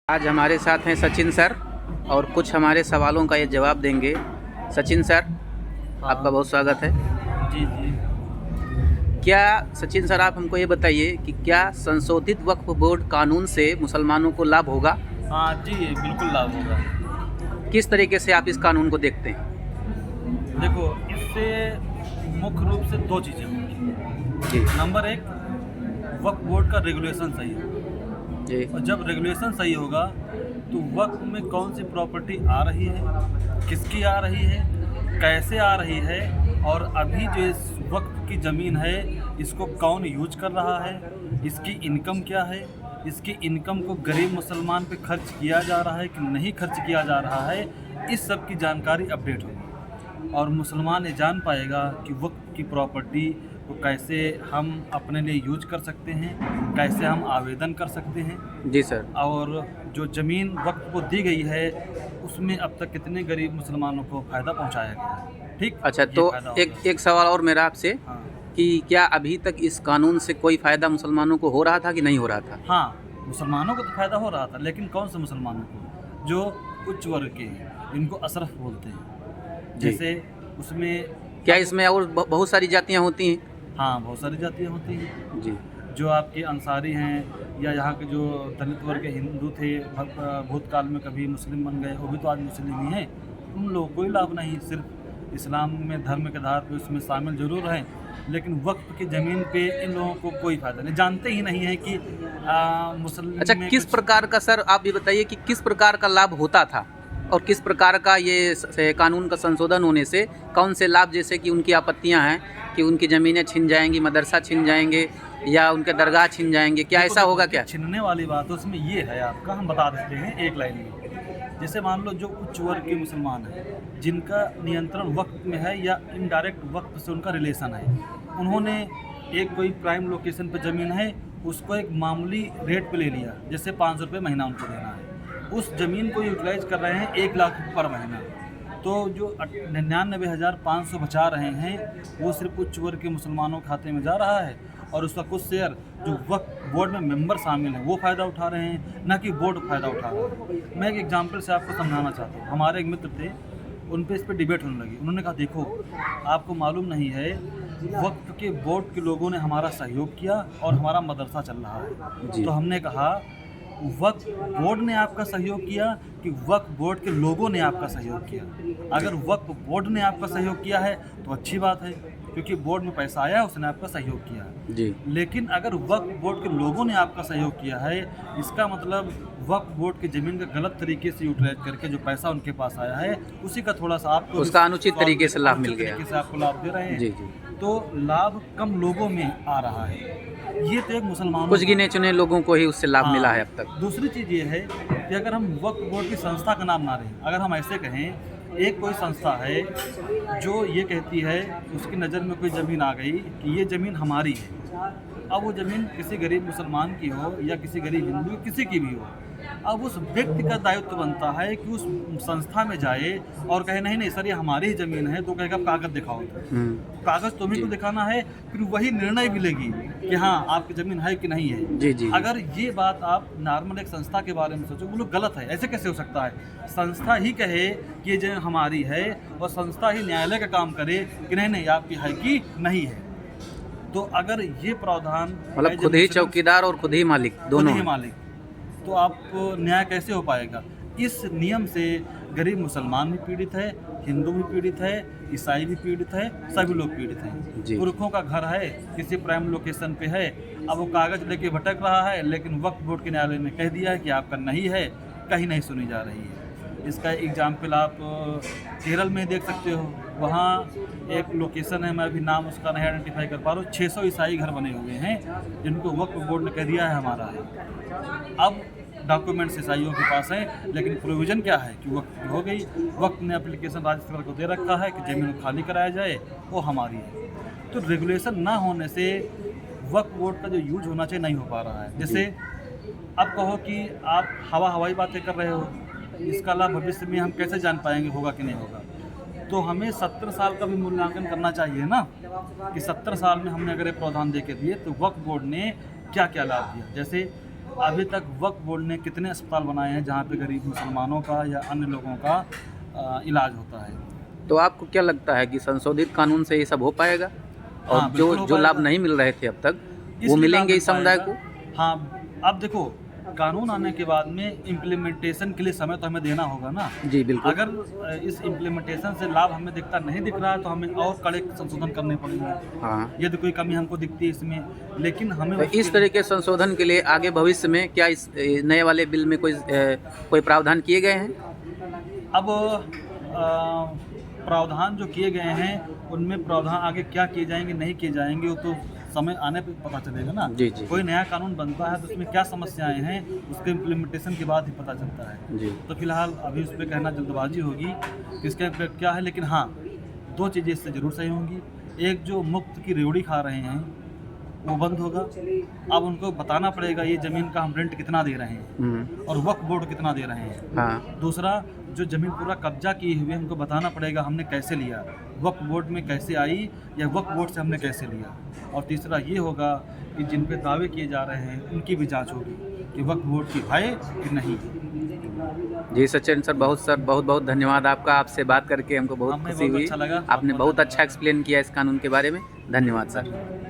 आज हमारे साथ हैं सचिन सर और कुछ हमारे सवालों का ये जवाब देंगे। सचिन सर, आपका बहुत स्वागत है। जी जी। क्या सचिन सर, आप हमको ये बताइए कि क्या संशोधित वक्फ बोर्ड कानून से मुसलमानों को लाभ होगा? हाँ जी, बिल्कुल लाभ होगा। किस तरीके से आप इस कानून को देखते हैं? देखो, इससे मुख्य रूप से दो चीज़ें होंगी। जी नंबर एक, वक्फ बोर्ड का रेगुलेशन सही है। जी और जब रेगुलेशन सही होगा तो वक्फ में कौन सी प्रॉपर्टी आ रही है, किसकी आ रही है, कैसे आ रही है, और अभी जो इस वक्फ की ज़मीन है इसको कौन यूज कर रहा है, इसकी इनकम क्या है, इसकी इनकम को गरीब मुसलमान पे खर्च किया जा रहा है कि नहीं खर्च किया जा रहा है, इस सब की जानकारी अपडेट होगी और मुसलमान ये जान पाएगा कि वक्फ की प्रॉपर्टी को कैसे हम अपने लिए यूज कर सकते हैं, कैसे हम आवेदन कर सकते हैं। जी सर। और जो ज़मीन वक्फ को दी गई है उसमें अब तक कितने गरीब मुसलमानों को फ़ायदा पहुंचाया गया है। ठीक, अच्छा, ये तो फ़ायदा एक सवाल और मेरा आपसे हाँ कि क्या अभी तक इस कानून से कोई फ़ायदा मुसलमानों को हो रहा था कि नहीं हो रहा था? हाँ, मुसलमानों को तो फ़ायदा हो रहा था, लेकिन कौन से मुसलमानों को? जो उच्च वर्ग के हैं, इनको अशरफ बोलते हैं। जी। जैसे उसमें क्या इसमें और बहुत सारी जातियाँ होती हैं? हाँ, बहुत सारी जातियाँ होती हैं। जी जो आपके अंसारी हैं या यहाँ के जो दलित वर्ग के हिंदू थे, भूतकाल में कभी मुस्लिम बन गए, वो भी तो आज मुस्लिम ही हैं। उन लोगों को कोई लाभ नहीं, सिर्फ इस्लाम में धर्म के आधार पर उसमें शामिल जरूर हैं, लेकिन वक्फ की ज़मीन पे इन लोगों को कोई फ़ायदा नहीं, जानते ही नहीं है कि मुस्लिम अच्छा, में किस कुछ। प्रकार का, सर आप ये बताइए कि किस प्रकार का लाभ होता था और किस प्रकार का ये कानून का संशोधन होने से कौन से लाभ, जैसे कि उनकी आपत्तियां हैं कि उनकी ज़मीनें छिन जाएंगी, मदरसा छिन जाएंगे या उनके दरगाह छिन जाएंगे, क्या ऐसा होगा क्या? छीनने वाली बात उसमें ये है, आपका हम बता देते हैं एक लाइन में। जैसे मान लो जो उच्च वर्ग के मुसलमान हैं जिनका नियंत्रण वक्फ में है या इनडायरेक्ट वक्फ से उनका रिलेशन है, उन्होंने एक कोई प्राइम लोकेशन पर ज़मीन है, उसको एक मामूली रेट पे ले लिया, जैसे 500 रुपये महीना उनको देना है, उस ज़मीन को यूटिलाइज कर रहे हैं 1 लाख पर महीना, तो जो 99,500 बचा रहे हैं वो सिर्फ उच्च वर्ग के मुसलमानों के खाते में जा रहा है, और उसका कुछ शेयर जो वक्फ बोर्ड में मेंबर शामिल हैं वो फ़ायदा उठा रहे हैं, ना कि बोर्ड फ़ायदा उठा रहा है। मैं एक एग्जांपल से आपको समझाना चाहता हूँ। हमारे एक मित्र थे, उन पे इस पर डिबेट होने लगी। उन्होंने कहा, देखो आपको मालूम नहीं है, वक्फ के बोर्ड के लोगों ने हमारा सहयोग किया और हमारा मदरसा चल रहा है। तो हमने कहा, वक्फ बोर्ड ने आपका सहयोग किया कि वक्फ बोर्ड के लोगों ने आपका सहयोग किया? अगर वक्फ बोर्ड ने आपका सहयोग किया है तो अच्छी बात है, क्योंकि बोर्ड में पैसा आया, उसने आपका सहयोग किया है। जी। लेकिन अगर वक्फ बोर्ड के लोगों ने आपका सहयोग किया है, इसका मतलब वक्फ बोर्ड की ज़मीन का गलत तरीके से यूटिलाइज करके जो पैसा उनके पास आया है उसी का थोड़ा सा आपको उसका अनुचित तरीके से लाभ मिल गया, तरीके से आपको लाभ दे रहे हैं। जी जी। तो लाभ कम लोगों में आ रहा है। ये तो एक मुसलमानों कुछ गिने चुने लोगों को ही उससे लाभ हाँ। मिला है अब तक। दूसरी चीज़ ये है कि अगर हम वक्फ बोर्ड की संस्था का नाम ना लें, अगर हम ऐसे कहें, एक कोई संस्था है जो ये कहती है, उसकी नज़र में कोई ज़मीन आ गई कि ये ज़मीन हमारी है, अब वो ज़मीन किसी गरीब मुसलमान की हो या किसी गरीब हिंदू, किसी की भी हो, अब उस व्यक्ति का दायित्व बनता है कि उस संस्था में जाए और कहे, नहीं नहीं सर ये हमारी ही ज़मीन है, तो कहेगा कागज़ दिखाओ। कागज़ तुम्हीं को दिखाना है, फिर वही निर्णय भी लेगी कि हाँ आपकी ज़मीन है कि नहीं है। जी जी। अगर ये बात आप नॉर्मल एक संस्था के बारे में सोचो, वो लोग गलत है, ऐसे कैसे हो सकता है? संस्था ही कहे कि ये जगह हमारी है और संस्था ही न्यायालय का काम करे कि नहीं नहीं आपकी है कि नहीं है। तो अगर ये प्रावधान मतलब खुद ही चौकीदार और खुद ही मालिक दोनों ही हैं। मालिक, तो आप न्याय कैसे हो पाएगा? इस नियम से गरीब मुसलमान भी पीड़ित है, हिंदू भी पीड़ित है, ईसाई भी पीड़ित है, सभी लोग पीड़ित हैं। पुरखों का घर है, किसी प्राइम लोकेशन पे है, अब वो कागज़ लेके भटक रहा है, लेकिन वक्फ बोर्ड के न्यायालय ने कह दिया है कि आपका नहीं है, कहीं नहीं सुनी जा रही है। इसका एग्जाम्पल आप केरल में देख सकते हो। वहाँ एक लोकेशन है, मैं अभी नाम उसका नहीं आइडेंटिफाई कर पा रहा हूँ, 600 ईसाई घर बने हुए हैं जिनको वक्फ बोर्ड ने कह दिया है हमारा है। अब डॉक्यूमेंट्स ईसाइयों के पास हैं, लेकिन प्रोविज़न क्या है कि वक्फ की हो गई, वक्फ ने एप्लीकेशन राज्य सरकार को दे रखा है कि ज़मीन को खाली कराया जाए, वो हमारी है। तो रेगुलेशन ना होने से वक्फ बोर्ड का जो यूज होना चाहिए नहीं हो पा रहा है। जैसे अब कहो कि आप हवाई बातें कर रहे हो, इसका लाभ भविष्य में हम कैसे जान पाएंगे होगा कि नहीं होगा? तो हमें 70 साल का भी मूल्यांकन करना चाहिए ना, कि 70 साल में हमने अगर ये प्रावधान दे के दिए तो वक्फ बोर्ड ने क्या क्या लाभ दिया। जैसे अभी तक वक्फ बोर्ड ने कितने अस्पताल बनाए हैं जहाँ पे गरीब मुसलमानों का या अन्य लोगों का इलाज होता है। तो आपको क्या लगता है कि संशोधित कानून से ये सब हो पाएगा और हाँ, बिल्कुल हो जो लाभ पाएगा। नहीं मिल रहे थे अब तक वो इसलिए मिलेंगे लाभ इस समुदाय को? पाएगा। हाँ, अब देखो कानून आने के बाद में इम्प्लीमेंटेशन के लिए समय तो हमें देना होगा ना। जी बिल्कुल। अगर इस इम्प्लीमेंटेशन से लाभ हमें दिखता नहीं दिख रहा है तो हमें और कड़े संशोधन करने पड़ेंगे। हाँ, यदि कोई कमी हमको दिखती है इसमें, लेकिन हमें तो उसके इस तरह के संशोधन के लिए आगे भविष्य में क्या इस नए वाले बिल में कोई प्रावधान किए गए हैं? अब प्रावधान जो किए गए हैं उनमें प्रावधान आगे क्या किए जाएंगे नहीं किए जाएंगे वो तो समय आने पे पता चलेगा ना। जी जी कोई नया कानून बनता है तो उसमें क्या समस्याएं हैं उसके इम्प्लीमेंटेशन के बाद ही पता चलता है। जी। तो फिलहाल अभी उस पर कहना जल्दबाजी होगी कि इसका इम्पैक्ट क्या है, लेकिन हाँ 2 चीज़ें इससे ज़रूर सही होंगी। एक जो मुफ्त की रेवड़ी खा रहे हैं वो बंद होगा। अब उनको बताना पड़ेगा ये ज़मीन का हम रेंट कितना दे रहे हैं और वक्फ बोर्ड कितना दे रहे हैं। हाँ, दूसरा, जो ज़मीन पूरा कब्जा किए हुए उनको बताना पड़ेगा हमने कैसे लिया, वक्फ बोर्ड में कैसे आई या वक्फ बोर्ड से हमने कैसे लिया। और तीसरा ये होगा कि जिन पे दावे किए जा रहे हैं उनकी भी जांच होगी कि वक्फ बोर्ड की है कि नहीं। जी सचिन सर बहुत बहुत धन्यवाद आपका। आपसे बात करके हमको बहुत हमें खुशी बहुत हुई। अच्छा लगा। आपने बहुत अच्छा एक्सप्लेन किया इस कानून के बारे में। धन्यवाद सर।